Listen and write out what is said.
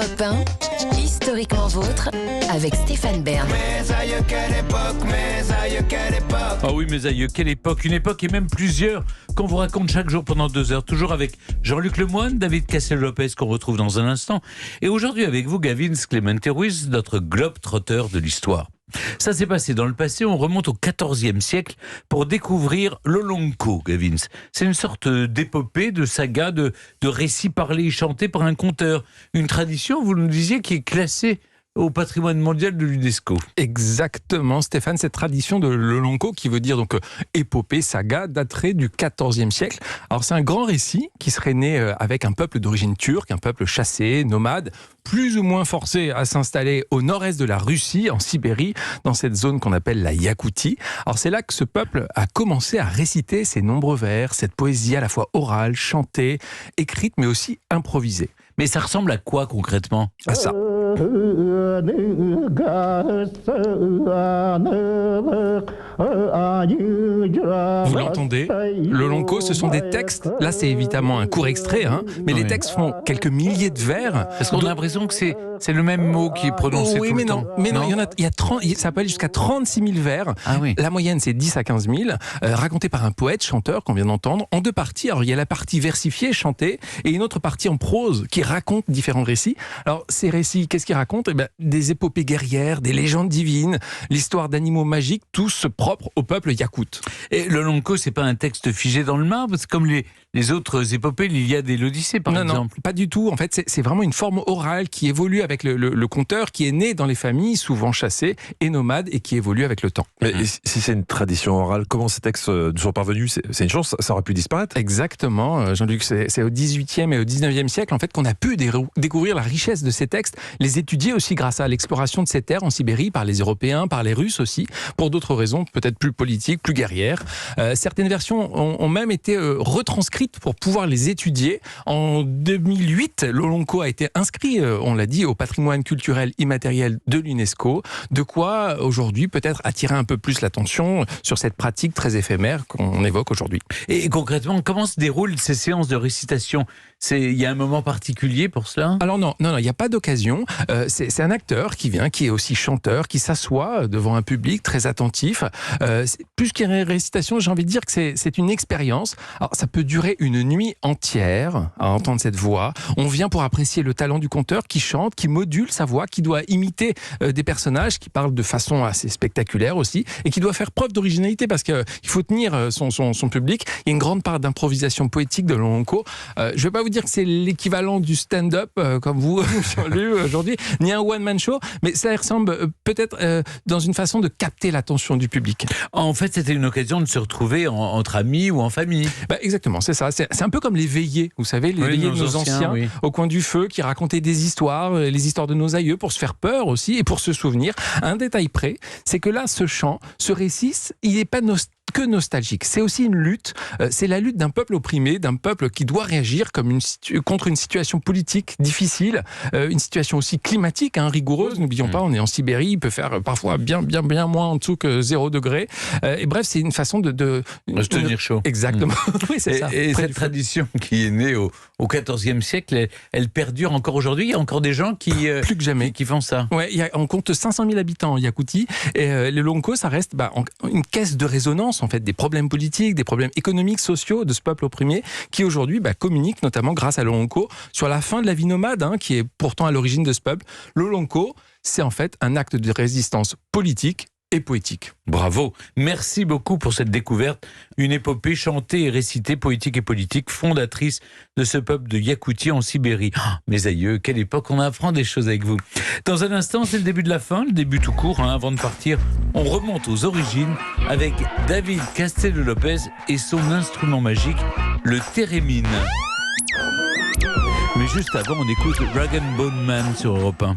Europe 1, historiquement vôtre, avec Stéphane Bern. Mes aïeux, quelle époque, mes aïeux, quelle époque. Ah oui, mes aïeux, quelle époque. Une époque et même plusieurs qu'on vous raconte chaque jour pendant 2 heures. Toujours avec Jean-Luc Lemoyne, David Castel-Lopez qu'on retrouve dans un instant. Et aujourd'hui avec vous, Gavin Clemente Ruiz, notre globe-trotteur de l'histoire. Ça s'est passé dans le passé, on remonte au XIVe siècle pour découvrir l'Olonco, Gavin. C'est une sorte d'épopée, de saga, de récits parlés et chantés par un conteur. Une tradition, vous nous disiez, qui est classée au patrimoine mondial de l'UNESCO. Exactement, Stéphane, cette tradition de l'Olonco, qui veut dire donc épopée, saga, daterait du XIVe siècle. Alors c'est un grand récit qui serait né avec un peuple d'origine turque, un peuple chassé, nomade, plus ou moins forcé à s'installer au nord-est de la Russie, en Sibérie, dans cette zone qu'on appelle la Yakoutie. Alors c'est là que ce peuple a commencé à réciter ses nombreux vers, cette poésie à la fois orale, chantée, écrite, mais aussi improvisée. Mais ça ressemble à quoi concrètement ? À ça. Vous l'entendez ? L'Olonco, ce sont des textes. Là, c'est évidemment un court extrait, mais les textes font quelques milliers de vers. Parce qu'on a l'impression que c'est le même mot qui est prononcé oui, tout mais le non, temps. mais non, ça peut aller jusqu'à 36 000 vers. Ah oui. La moyenne, c'est 10 à 15 000, racontés par un poète, chanteur, qu'on vient d'entendre, en 2 parties. Alors, il y a la partie versifiée, chantée, et une autre partie en prose, qui raconte différents récits. Alors, ces récits, qu'est-ce qu'ils racontent ? Des épopées guerrières, des légendes divines, l'histoire d'animaux magiques, tous propres au peuple yakoute. Et l'Olonco, c'est pas un texte figé dans le marbre, c'est comme les autres épopées, l'Iliade et l'Odyssée, par exemple. Non, pas du tout. En fait, c'est vraiment une forme orale qui évolue avec le conteur, qui est né dans les familles, souvent chassées et nomades, et qui évolue avec le temps. Mais si c'est une tradition orale, comment ces textes nous sont parvenus ? C'est une chance, ça aurait pu disparaître ? Exactement, Jean-Luc, c'est au XVIIIe et au XIXe siècle en fait, qu'on a pu découvrir la richesse de ces textes, les étudier aussi grâce à l'exploration de ces terres en Sibérie par les Européens, par les Russes aussi, pour d'autres raisons, peut-être plus politiques, plus guerrières. Certaines versions ont même été retranscrites pour pouvoir les étudier. En 2008, l'Olonco a été inscrit, on l'a dit, au patrimoine culturel immatériel de l'UNESCO. De quoi, aujourd'hui, peut-être attirer un peu plus l'attention sur cette pratique très éphémère qu'on évoque aujourd'hui. Et concrètement, comment se déroulent ces séances de récitation ? Il y a un moment particulier pour cela ? Alors non, il n'y a pas d'occasion. C'est un acteur qui vient, qui est aussi chanteur, qui s'assoit devant un public très attentif. Plus qu'une récitation, j'ai envie de dire que c'est une expérience. Alors ça peut durer une nuit entière à entendre cette voix. On vient pour apprécier le talent du conteur qui chante, qui module sa voix, qui doit imiter des personnages, qui parlent de façon assez spectaculaire aussi, et qui doit faire preuve d'originalité parce qu'il faut tenir son public. Il y a une grande part d'improvisation poétique de l'Olonco. Je ne vais pas vous dire que c'est l'équivalent du stand-up comme vous lu aujourd'hui, ni un one-man show, mais ça ressemble peut-être dans une façon de capter l'attention du public. En fait, c'était une occasion de se retrouver entre amis ou en famille. Exactement, c'est ça. C'est un peu comme les veillées, vous savez, les veillées de nos anciens oui. Au coin du feu, qui racontaient des histoires, les histoires de nos aïeux, pour se faire peur aussi et pour se souvenir. Un détail près, c'est que là, ce chant, ce récit, il n'est pas que nostalgique. C'est aussi une lutte. C'est la lutte d'un peuple opprimé, d'un peuple qui doit réagir contre une situation politique difficile, une situation aussi climatique, rigoureuse. N'oublions pas, on est en Sibérie, il peut faire parfois bien moins en dessous que 0 degré. Et bref, c'est une façon de se tenir chaud. Exactement. Oui, c'est ça. Et cette tradition qui est née au XIVe siècle, elle perdure encore aujourd'hui. Il y a encore des gens qui plus que jamais qui font ça. Ouais, on compte 500 000 habitants en Yakoutie. Et l'Olonco, ça reste une caisse de résonance en fait des problèmes politiques, des problèmes économiques, sociaux de ce peuple opprimé qui aujourd'hui communique notamment grâce à l'Olonco sur la fin de la vie nomade qui est pourtant à l'origine de ce peuple. L'Olonco, c'est en fait un acte de résistance politique et poétique. Bravo, merci beaucoup pour cette découverte. Une épopée chantée et récitée, poétique et politique, fondatrice de ce peuple de Yakoutie en Sibérie. Mes aïeux, quelle époque, on apprend des choses avec vous. Dans un instant, c'est le début de la fin, le début tout court. Avant de partir, on remonte aux origines avec David Castel-Lopez et son instrument magique, le thérémine. Mais juste avant, on écoute Rag & Bone Man sur Europe 1.